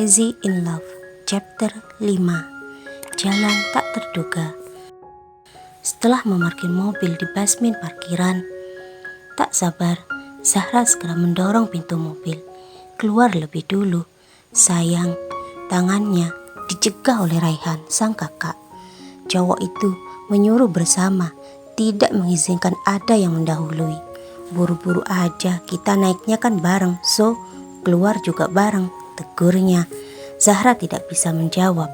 Crazy in Love, Chapter 5, Jalan Tak Terduga. Setelah memarkir mobil di basement parkiran, tak sabar, Zahra segera mendorong pintu mobil, keluar lebih dulu. Sayang, tangannya dicegah oleh Raihan, sang kakak. Cowok itu menyuruh bersama, tidak mengizinkan ada yang mendahului. Buru-buru aja, kita naiknya kan bareng, so keluar juga bareng, tegurnya. Zahra tidak bisa menjawab.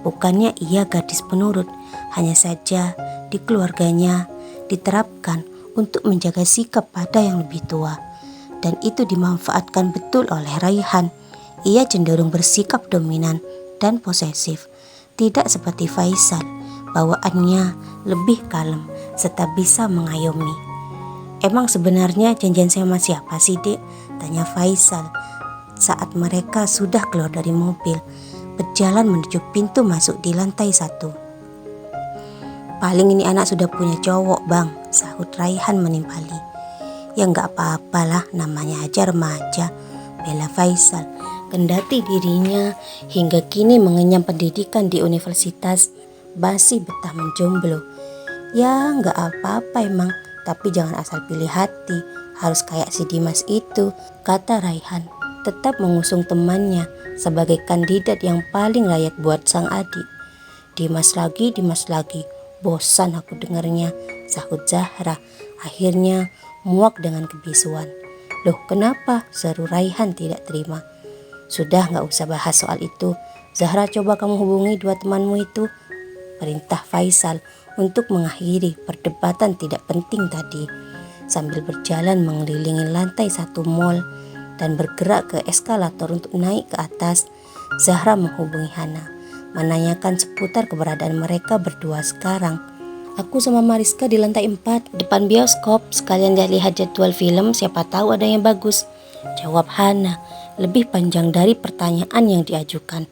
Bukannya ia gadis penurut, hanya saja di keluarganya diterapkan untuk menjaga sikap pada yang lebih tua. Dan itu dimanfaatkan betul oleh Raihan. Ia cenderung bersikap dominan dan posesif. Tidak seperti Faisal, bawaannya lebih kalem serta bisa mengayomi. "Emang sebenarnya janjian sama siapa sih, Dek?" tanya Faisal saat mereka sudah keluar dari mobil, berjalan menuju pintu masuk di lantai 1. "Paling ini anak sudah punya cowok, Bang," sahut Raihan menimpali. "Ya nggak apa-apalah, namanya aja remaja," bela Faisal. Kendati dirinya hingga kini mengenyam pendidikan di universitas, masih betah menjomblo. "Ya nggak apa-apa emang, tapi jangan asal pilih hati, harus kayak si Dimas itu," kata Raihan, tetap mengusung temannya sebagai kandidat yang paling layak buat sang adik. Dimas lagi, bosan aku dengarnya," sahut Zahra, akhirnya muak dengan kebisuan. "Loh kenapa?" seru Raihan tidak terima. "Sudah gak usah bahas soal itu. Zahra, coba kamu hubungi dua temanmu itu," perintah Faisal untuk mengakhiri perdebatan tidak penting tadi. Sambil berjalan mengelilingi lantai 1 mall dan bergerak ke eskalator untuk naik ke atas, Zahra menghubungi Hana, menanyakan seputar keberadaan mereka berdua sekarang. "Aku sama Mariska di lantai 4 depan bioskop, sekalian lihat jadwal film, siapa tahu ada yang bagus," jawab Hana, lebih panjang dari pertanyaan yang diajukan.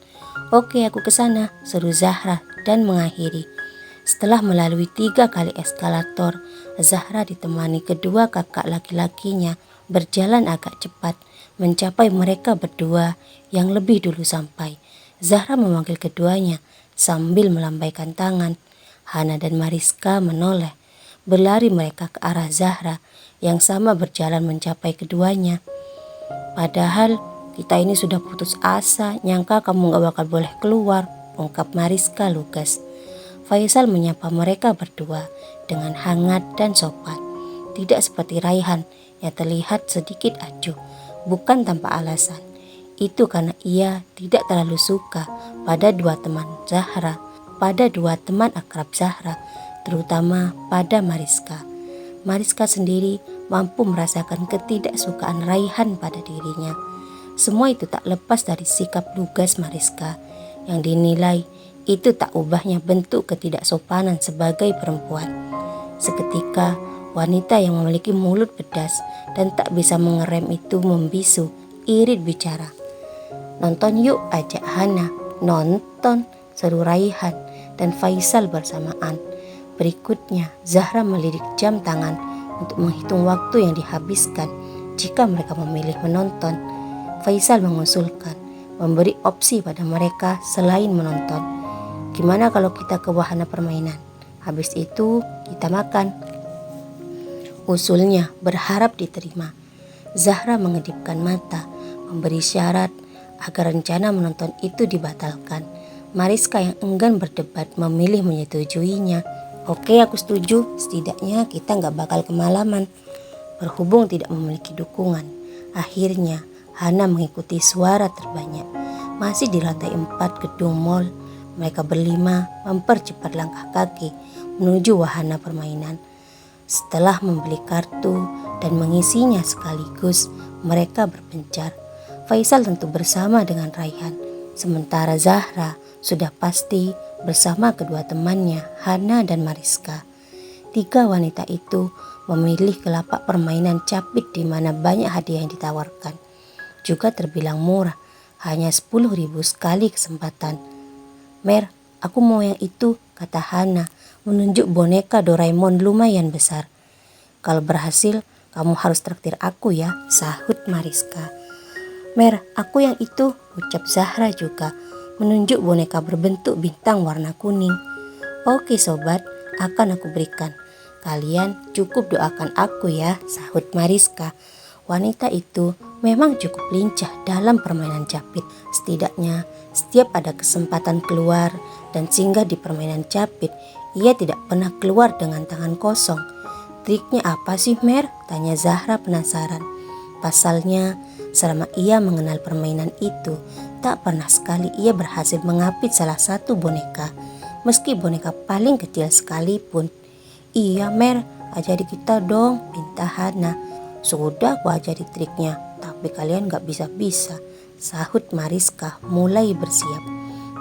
"Oke, aku kesana," seru Zahra dan mengakhiri. Setelah melalui 3 kali eskalator, Zahra ditemani kedua kakak laki-lakinya berjalan agak cepat, mencapai mereka berdua yang lebih dulu sampai. Zahra memanggil keduanya sambil melambaikan tangan. Hana dan Mariska menoleh. Berlari mereka ke arah Zahra yang sama berjalan mencapai keduanya. "Padahal kita ini sudah putus asa, nyangka kamu gak bakal boleh keluar," ungkap Mariska lugas. Faisal menyapa mereka berdua dengan hangat dan sopan. Tidak seperti Raihan yang terlihat sedikit acuh, bukan tanpa alasan. Itu karena ia tidak terlalu suka pada dua teman akrab Zahra, terutama pada Mariska. Mariska sendiri mampu merasakan ketidaksukaan Raihan pada dirinya. Semua itu tak lepas dari sikap lugas Mariska yang dinilai itu tak ubahnya bentuk ketidaksopanan sebagai perempuan. Seketika wanita yang memiliki mulut pedas dan tak bisa mengerem itu membisu, irit bicara. "Nonton yuk," ajak Hana. "Nonton," seru Raihan dan Faisal bersamaan. Berikutnya Zahra melirik jam tangan untuk menghitung waktu yang dihabiskan jika mereka memilih menonton. Faisal mengusulkan memberi opsi pada mereka selain menonton. "Gimana kalau kita ke wahana permainan? Habis itu kita makan," usulnya, berharap diterima. Zahra mengedipkan mata, memberi syarat agar rencana menonton itu dibatalkan. Mariska yang enggan berdebat memilih menyetujuinya. "Oke, aku setuju, setidaknya kita gak bakal kemalaman." Berhubung tidak memiliki dukungan, akhirnya Hana mengikuti suara terbanyak. Masih di lantai 4 gedung mall, mereka berlima mempercepat langkah kaki menuju wahana permainan. Setelah membeli kartu dan mengisinya sekaligus, mereka berpencar. Faisal tentu bersama dengan Raihan, sementara Zahra sudah pasti bersama kedua temannya, Hana dan Mariska. 3 wanita itu memilih ke lapak permainan capit di mana banyak hadiah yang ditawarkan. Juga terbilang murah, hanya 10.000 sekali kesempatan. "Mer, aku mau yang itu," kata Hana menunjuk boneka Doraemon lumayan besar. "Kalau berhasil, kamu harus traktir aku ya," sahut Mariska. Mer, aku yang itu, ucap Zahra juga, menunjuk boneka berbentuk bintang warna kuning. Oke sobat, akan aku berikan. Kalian cukup doakan aku ya, sahut Mariska. Wanita itu memang cukup lincah dalam permainan capit. Setidaknya setiap ada kesempatan keluar dan singgah di permainan capit, ia tidak pernah keluar dengan tangan kosong. Triknya apa sih Mer? Tanya Zahra penasaran. Pasalnya, selama ia mengenal permainan itu, tak pernah sekali ia berhasil mengapit salah satu boneka, meski boneka paling kecil sekalipun. Iya Mer, ajari kita dong, pinta Hana. Sudah aku ajari triknya, tapi kalian gak bisa-bisa, sahut Mariska mulai bersiap.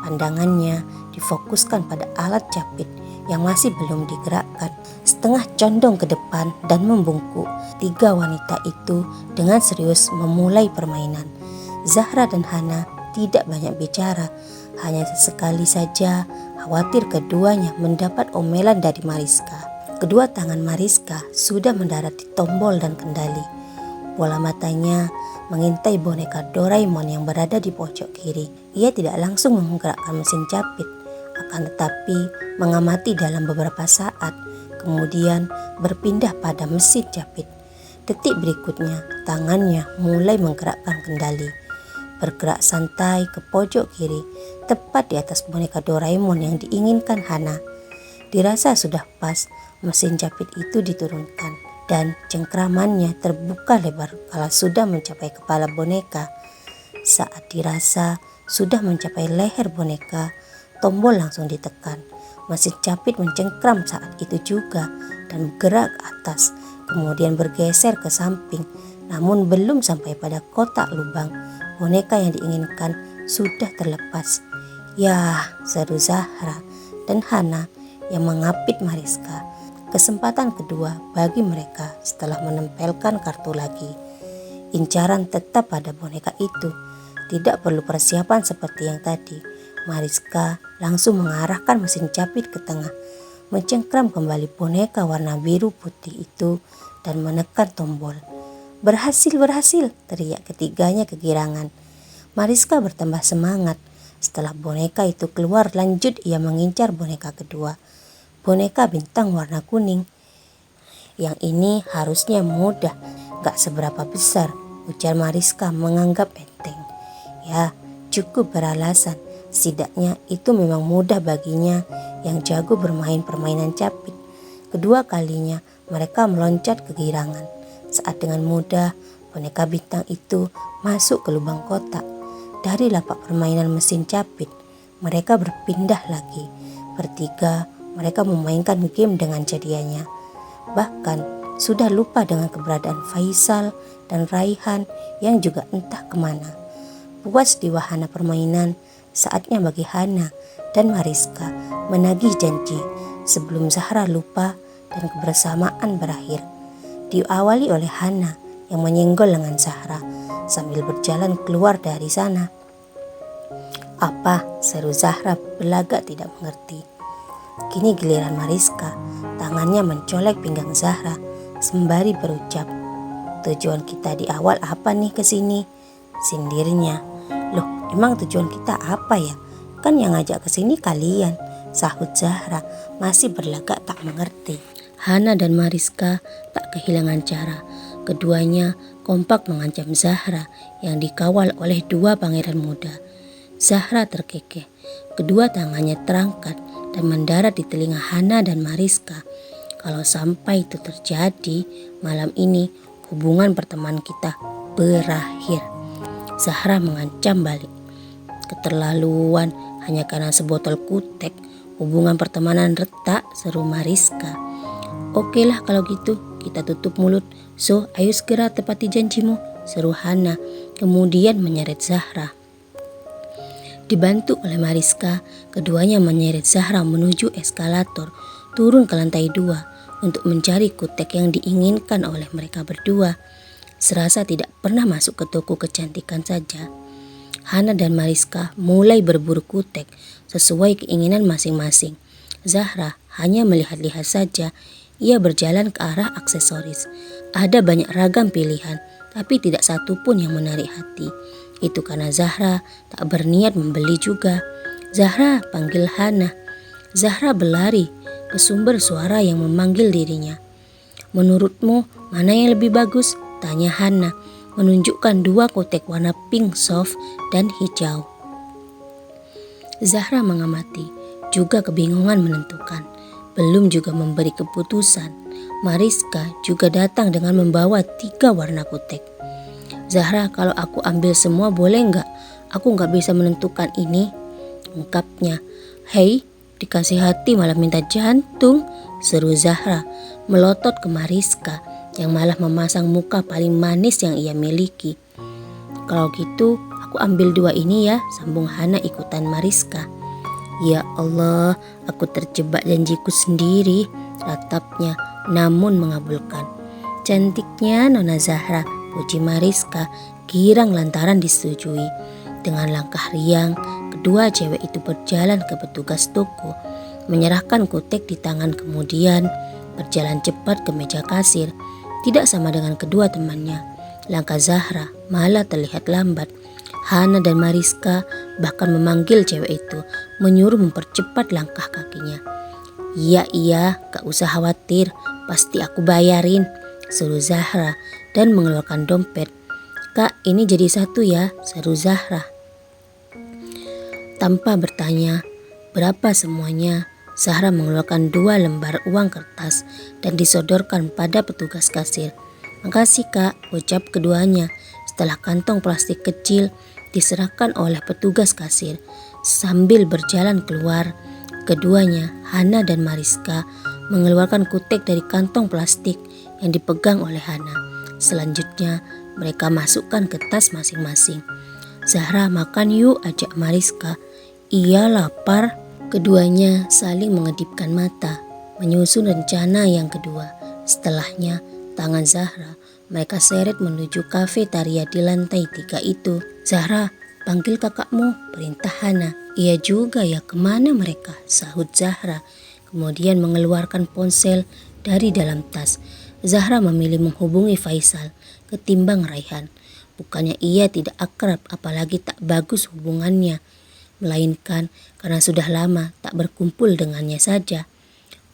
Pandangannya difokuskan pada alat capit yang masih belum digerakkan. Setengah condong ke depan dan membungkuk, tiga wanita itu dengan serius memulai permainan. Zahra dan Hana tidak banyak bicara, hanya sesekali saja khawatir keduanya mendapat omelan dari Mariska. Kedua tangan Mariska sudah mendarat di tombol dan kendali. Bola matanya mengintai boneka Doraemon yang berada di pojok kiri. Ia tidak langsung menggerakkan mesin capit, akan tetapi mengamati dalam beberapa saat, kemudian berpindah pada mesin capit. Detik berikutnya, tangannya mulai menggerakkan kendali. Bergerak santai ke pojok kiri, tepat di atas boneka Doraemon yang diinginkan Hana. Dirasa sudah pas, mesin capit itu diturunkan dan cengkramannya terbuka lebar kala sudah mencapai kepala boneka. Saat dirasa sudah mencapai leher boneka, tombol langsung ditekan. Mesin capit mencengkram saat itu juga dan bergerak ke atas, kemudian bergeser ke samping. Namun belum sampai pada kotak lubang, boneka yang diinginkan sudah terlepas. Yah, seru Zahra dan Hana yang mengapit Mariska. Kesempatan kedua bagi mereka setelah menempelkan kartu lagi. Incaran tetap pada boneka itu. Tidak perlu persiapan seperti yang tadi. Mariska langsung mengarahkan mesin capit ke tengah, mencengkram kembali boneka warna biru putih itu dan menekan tombol. Berhasil, berhasil, teriak ketiganya kegirangan. Mariska bertambah semangat. Setelah boneka itu keluar, lanjut ia mengincar boneka kedua. Boneka bintang warna kuning. Yang ini harusnya mudah, gak seberapa besar, ujar Mariska menganggap enteng. Ya, cukup beralasan. Setidaknya itu memang mudah baginya yang jago bermain permainan capit. Kedua kalinya mereka meloncat kegirangan saat dengan mudah boneka bintang itu masuk ke lubang kotak. Dari lapak permainan mesin capit, mereka berpindah lagi. Bertiga, mereka memainkan game dengan jadiannya. Bahkan sudah lupa dengan keberadaan Faisal dan Raihan yang juga entah kemana. Puas di wahana permainan, saatnya bagi Hana dan Mariska menagih janji sebelum Zahra lupa dan kebersamaan berakhir. Diawali oleh Hana yang menyenggol lengan Zahra sambil berjalan keluar dari sana. Apa? Seru Zahra belagak tidak mengerti. Kini giliran Mariska, tangannya mencolek pinggang Zahra sembari berucap, tujuan kita di awal apa nih kesini? Sindirnya. Loh, emang tujuan kita apa ya? Kan yang ngajak kesini kalian, sahut Zahra masih berlagak tak mengerti. Hana dan Mariska tak kehilangan cara. Keduanya kompak mengancam Zahra yang dikawal oleh dua pangeran muda. Zahra terkekeh, kedua tangannya terangkat dan mendarat di telinga Hana dan Mariska. Kalau sampai itu terjadi, malam ini hubungan pertemanan kita berakhir. Zahra mengancam balik. Keterlaluan, hanya karena sebotol kutek, hubungan pertemanan retak, seru Mariska. Oke lah kalau gitu, kita tutup mulut. So, ayo segera tepati janjimu, seru Hana, kemudian menyeret Zahra. Dibantu oleh Mariska, keduanya menyeret Zahra menuju eskalator, turun ke lantai 2 untuk mencari kutek yang diinginkan oleh mereka berdua. Serasa tidak pernah masuk ke toko kecantikan saja. Hana dan Mariska mulai berburu kutek sesuai keinginan masing-masing. Zahra hanya melihat-lihat saja. Ia berjalan ke arah aksesoris. Ada banyak ragam pilihan, tapi tidak satu pun yang menarik hati. Itu karena Zahra tak berniat membeli juga. "Zahra," panggil Hana. Zahra berlari ke sumber suara yang memanggil dirinya. "Menurutmu mana yang lebih bagus?" tanya Hana, menunjukkan dua kotek warna pink soft dan hijau. Zahra mengamati, juga kebingungan menentukan. Belum juga memberi keputusan. Mariska juga datang dengan membawa 3 warna kotek. "Zahra, kalau aku ambil semua boleh nggak? Aku nggak bisa menentukan ini," ungkapnya. "Hei, dikasih hati malah minta jantung," seru Zahra, melotot ke Mariska yang malah memasang muka paling manis yang ia miliki. "Kalau gitu aku ambil 2 ini ya," sambung Hana ikutan Mariska. "Ya Allah, aku terjebak janjiku sendiri," ratapnya, namun mengabulkan. "Cantiknya Nona Zahra," puji Mariska, girang lantaran disetujui. Dengan langkah riang, kedua cewek itu berjalan ke petugas toko, menyerahkan kotek di tangan, kemudian berjalan cepat ke meja kasir. Tidak sama dengan kedua temannya, langkah Zahra malah terlihat lambat. Hana dan Mariska bahkan memanggil cewek itu, menyuruh mempercepat langkah kakinya. Iya, gak usah khawatir, pasti aku bayarin," seru Zahra dan mengeluarkan dompet. "Kak, ini jadi 1 ya," seru Zahra. Tanpa bertanya berapa semuanya, Zahra mengeluarkan 2 lembar uang kertas dan disodorkan pada petugas kasir. "Makasih Kak," ucap keduanya setelah kantong plastik kecil diserahkan oleh petugas kasir. Sambil berjalan keluar, keduanya, Hana dan Mariska, mengeluarkan kotek dari kantong plastik yang dipegang oleh Hana. Selanjutnya mereka masukkan ke tas masing-masing. "Zahra, makan yuk," ajak Mariska. "Iya, lapar." Keduanya saling mengedipkan mata, menyusun rencana yang kedua. Setelahnya, tangan Zahra mereka seret menuju kafetaria di lantai 3 itu. "Zahra, panggil kakakmu," perintah Hana. "Iya juga ya, kemana mereka?" sahut Zahra, kemudian mengeluarkan ponsel dari dalam tas. Zahra memilih menghubungi Faisal ketimbang Raihan. Bukannya ia tidak akrab, apalagi tak bagus hubungannya, melainkan karena sudah lama tak berkumpul dengannya saja.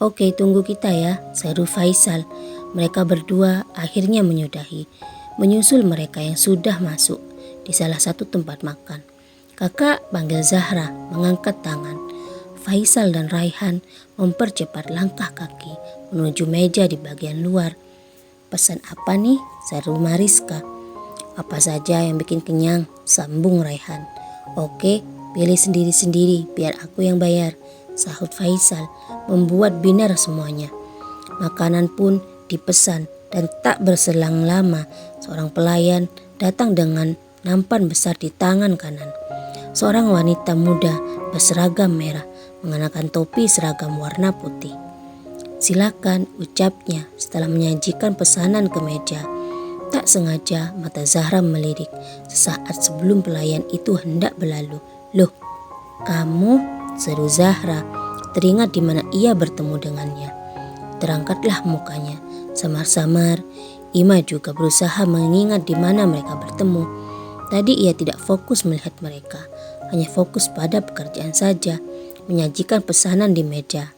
"Oke, tunggu kita ya," seru Faisal. Mereka berdua akhirnya menyudahi, menyusul mereka yang sudah masuk di salah satu tempat makan. "Kakak," panggil Zahra mengangkat tangan. Faisal dan Raihan mempercepat langkah kaki menuju meja di bagian luar. "Pesan apa nih?" seru Mariska. "Apa saja yang bikin kenyang," sambung Raihan. "Oke, pilih sendiri-sendiri, biar aku yang bayar," sahut Faisal, membuat binar semuanya. Makanan pun dipesan dan tak berselang lama seorang pelayan datang dengan nampan besar di tangan kanan. Seorang wanita muda berseragam merah mengenakan topi seragam warna putih. "Silakan," ucapnya setelah menyajikan pesanan ke meja. Tak sengaja mata Zahra melirik sesaat sebelum pelayan itu hendak berlalu. "Loh, kamu?" seru Zahra, teringat di mana ia bertemu dengannya. Terangkatlah mukanya. Samar-samar, Ima juga berusaha mengingat di mana mereka bertemu. Tadi ia tidak fokus melihat mereka, hanya fokus pada pekerjaan saja, menyajikan pesanan di meja.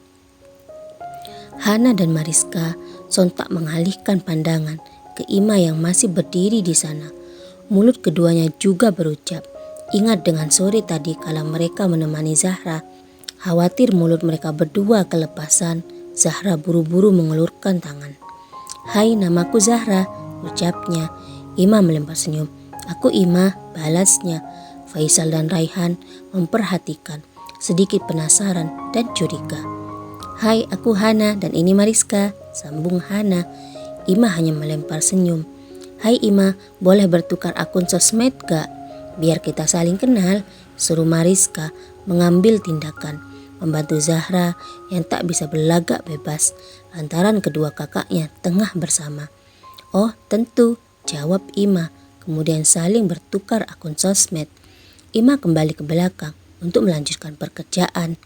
Hana dan Mariska sontak mengalihkan pandangan ke Ima yang masih berdiri di sana. Mulut keduanya juga berucap, ingat dengan sore tadi kala mereka menemani Zahra. Khawatir mulut mereka berdua kelepasan, Zahra buru-buru mengelurkan tangan. "Hai, namaku Zahra," ucapnya. Ima melempar senyum. "Aku Ima," balasnya. Faisal dan Raihan memperhatikan, sedikit penasaran dan curiga. "Hai, aku Hana dan ini Mariska," sambung Hana. Ima hanya melempar senyum. "Hai Ima, boleh bertukar akun sosmed gak? Biar kita saling kenal," suruh Mariska mengambil tindakan, membantu Zahra yang tak bisa berlagak bebas lantaran kedua kakaknya tengah bersama. "Oh tentu," jawab Ima, kemudian saling bertukar akun sosmed. Ima kembali ke belakang untuk melanjutkan pekerjaan,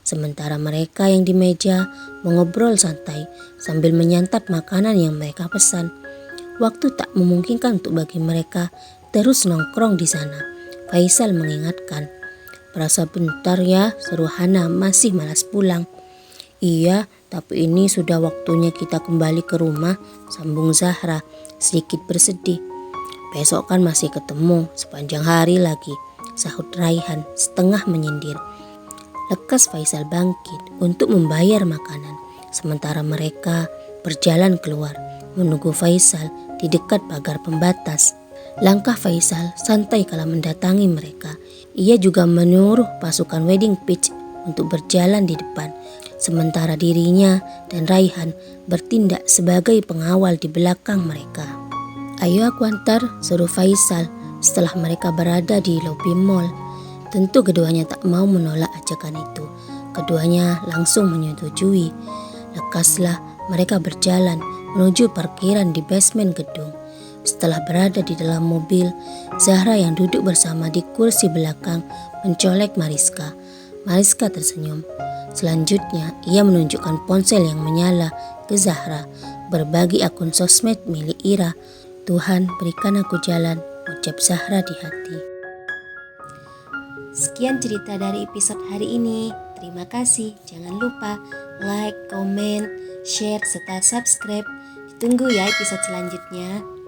sementara mereka yang di meja mengobrol santai sambil menyantap makanan yang mereka pesan. Waktu tak memungkinkan untuk bagi mereka terus nongkrong di sana. Faisal mengingatkan. Berasa bentar ya, seru Hana masih malas pulang. Iya, tapi ini sudah waktunya kita kembali ke rumah, sambung Zahra sedikit bersedih. Besok kan masih ketemu sepanjang hari lagi, sahut Raihan setengah menyindir. Lekas Faisal bangkit untuk membayar makanan, sementara mereka berjalan keluar menunggu Faisal di dekat pagar pembatas. Langkah Faisal santai kala mendatangi mereka. Ia juga menyuruh pasukan wedding pitch untuk berjalan di depan, sementara dirinya dan Raihan bertindak sebagai pengawal di belakang mereka. Ayo aku antar, suruh Faisal setelah mereka berada di lobi mall. Tentu keduanya tak mau menolak ajakan itu. Keduanya langsung menyetujui. Lekaslah mereka berjalan menuju parkiran di basement gedung. Setelah berada di dalam mobil, Zahra yang duduk bersama di kursi belakang mencolek Mariska. Mariska tersenyum. Selanjutnya, ia menunjukkan ponsel yang menyala ke Zahra, berbagi akun sosmed milik Ira. Tuhan berikan aku jalan, ucap Zahra di hati. Sekian cerita dari episode hari ini. Terima kasih. Jangan lupa like, komen, share, serta subscribe. Ditunggu ya episode selanjutnya.